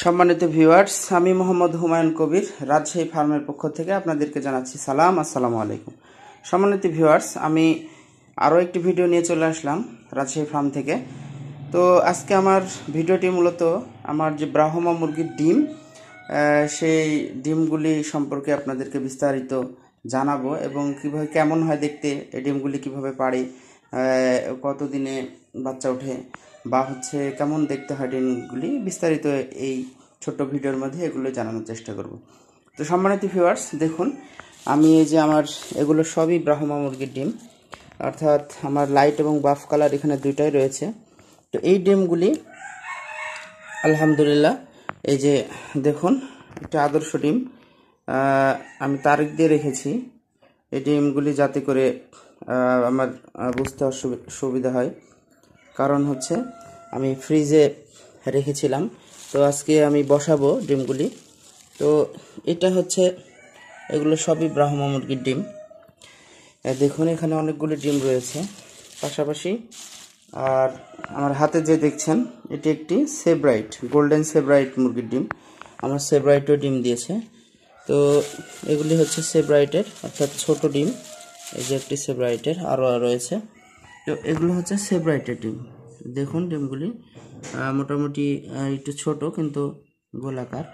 সম্মানিত ভিউয়ার্স, আমি মোহাম্মদ হুমায়ুন কবির রাজশাহী ফার্মের পক্ষ থেকে আপনাদেরকে জানাচ্ছি সালাম। আসসালামু আলাইকুম। সম্মানিত ভিউয়ার্স, আমি আরও একটি ভিডিও নিয়ে চলে আসলাম রাজশাহী ফার্ম থেকে। তো আজকে আমার ভিডিওটি মূলত আমার যে ব্রাহ্মা মুরগির ডিম, সেই ডিমগুলি সম্পর্কে আপনাদেরকে বিস্তারিত জানাবো এবং কীভাবে কেমন হয় দেখতে, এই ডিমগুলি কীভাবে পাড়ে, কতদিনে বাচ্চা ওঠে বা কেমন দেখতে হয় ডিমগুলি, বিস্তারিত এই ছোট্ট ভিডিওর মধ্যে এগুলো জানানোর চেষ্টা করব। তো সম্মানিত ভিউয়ার্স, দেখুন আমি এই যে আমার এগুলো সবই ব্রাহ্মা মুরগির ডিম, অর্থাৎ আমার লাইট এবং বাফ কালার এখানে দুইটাই রয়েছে। তো এই ডিমগুলি আলহামদুলিল্লাহ, এই যে দেখুন, এটা আদর্শ ডিম, আমি তারিখ দিয়ে রেখেছি এই ডিমগুলি যাতে করে আমার বুঝতে সুবিধা হয়। কারণ আমি ফ্রিজে রেখেছিলাম, তো আজকে আমি বসাবো ডিমগুলি। তো এটা এগুলো সবই ব্রাহ্মা মুরগির ডিম। দেখুন এখানে অনেকগুলি ডিম রয়েছে পাশাপাশি। আর আমার হাতে যে দেখছেন, এটি একটি সেব্রাইট, গোল্ডেন সেব্রাইট মুরগির ডিম। আমার সেব্রাইটও ডিম দিয়েছে। তো এগুলি সেব্রাইটের, অর্থাৎ ছোট ডিম। এই যে একটি সেব্রাইটের, আরও রয়েছে। তো এগুলো সেব্রাইটের ডিম। দেখুন ডিমগুলি মোটামুটি একটু ছোট কিন্তু গোলাকার।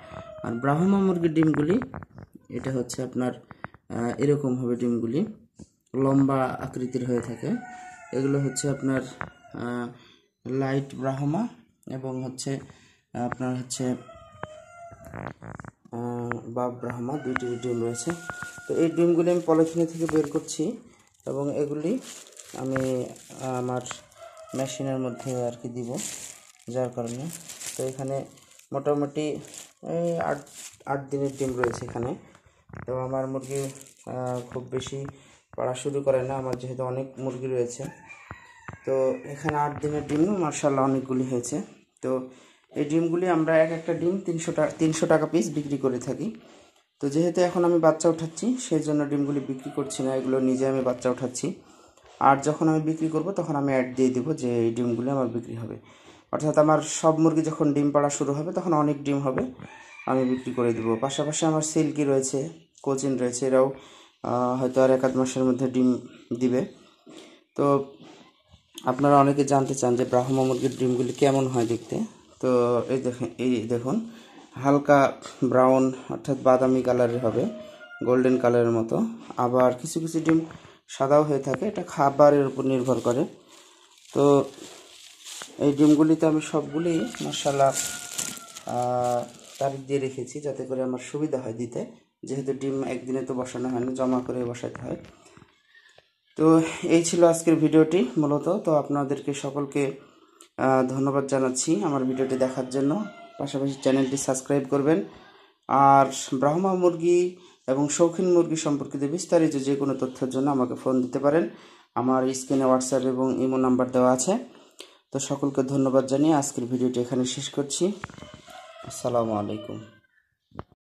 আর ব্রাহ্মা মুরগির ডিমগুলি এটা আপনার এরকম হবে, ডিমগুলি লম্বা আকৃতির হয়ে থাকে। এগুলো আপনার লাইট ব্রাহ্মা এবং আপনার বাপ ব্রাহ্মা, দুইটি ডিম রয়েছে। তো এই ডিমগুলি আমি পলিথিন থেকে বের করছি এবং এগুলি আমি আমার মেশিনের মধ্যে আর কি দিব, যার কারণে। তো এখানে মোটামুটি এই 8 দিনের ডিম রয়েছে এখানে। তো আমার মুরগি খুব বেশি পাড়া শুরু করে না, আমার যেহেতু অনেক মুরগি রয়েছে। তো এখানে 8 দিনের ডিম মার্শাল্লাহ অনেকগুলি হয়েছে। তো এই ডিমগুলি আমরা একটা ডিম 300 টাকা পিস বিক্রি করে থাকি। তো যেহেতু এখন আমি বাচ্চা উঠাচ্ছি, সেই জন্য ডিমগুলি বিক্রি করছি না, এগুলো নিজে আমি বাচ্চা উঠাচ্ছি। আর যখন আমি বিক্রি করব তখন আমি অ্যাড দিয়ে দেবো যে এই ডিমগুলি আমার বিক্রি হবে। অর্থাৎ আমার সব মুরগি যখন ডিম পাড়া শুরু হবে তখন অনেক ডিম হবে, আমি বিক্রি করে দেবো। পাশাপাশি আমার সিল্কি রয়েছে, কোচিন রয়েছে, এরাও হয়তো আর 1-8 মাসের মধ্যে ডিম দিবে। তো আপনারা অনেকে জানতে চান যে ব্রাহ্মা মুরগির ডিমগুলি কেমন হয় দেখতে। তো এই দেখুন হালকা ব্রাউন, অর্থাৎ বাদামি কালারের হবে, গোল্ডেন কালারের মতো। আবার কিছু কিছু ডিম সাদাও হয়ে থাকে, এটা খাবারের উপর নির্ভর করে। তো এই ডিমগুলিতে আমি সবগুলি মাশাআল্লাহ তারিখ দিয়ে রেখেছি যাতে করে আমার সুবিধা হয় দিতে, যেহেতু ডিম একদিনে তো বসানো হয় না, জমা করে বসাতে হয়। তো এই ছিল আজকের ভিডিওটি মূলত। তো আপনাদেরকে সকলকে ধন্যবাদ জানাচ্ছি আমার ভিডিওটি দেখার জন্য। পাশাপাশি চ্যানেলটি সাবস্ক্রাইব করবেন। আর ব্রাহ্মা মুরগি এবং শৌখিন মুরগি সম্পর্কিত বিস্তারিত যে কোনো তথ্যের জন্য আমাকে ফোন দিতে পারেন। আমার স্ক্রিনে হোয়াটসঅ্যাপ এবং ইমো নাম্বার দেওয়া আছে। তো সকলকে ধন্যবাদ জানিয়ে আজকের ভিডিওটি এখানে শেষ করছি। আসসালামু আলাইকুম।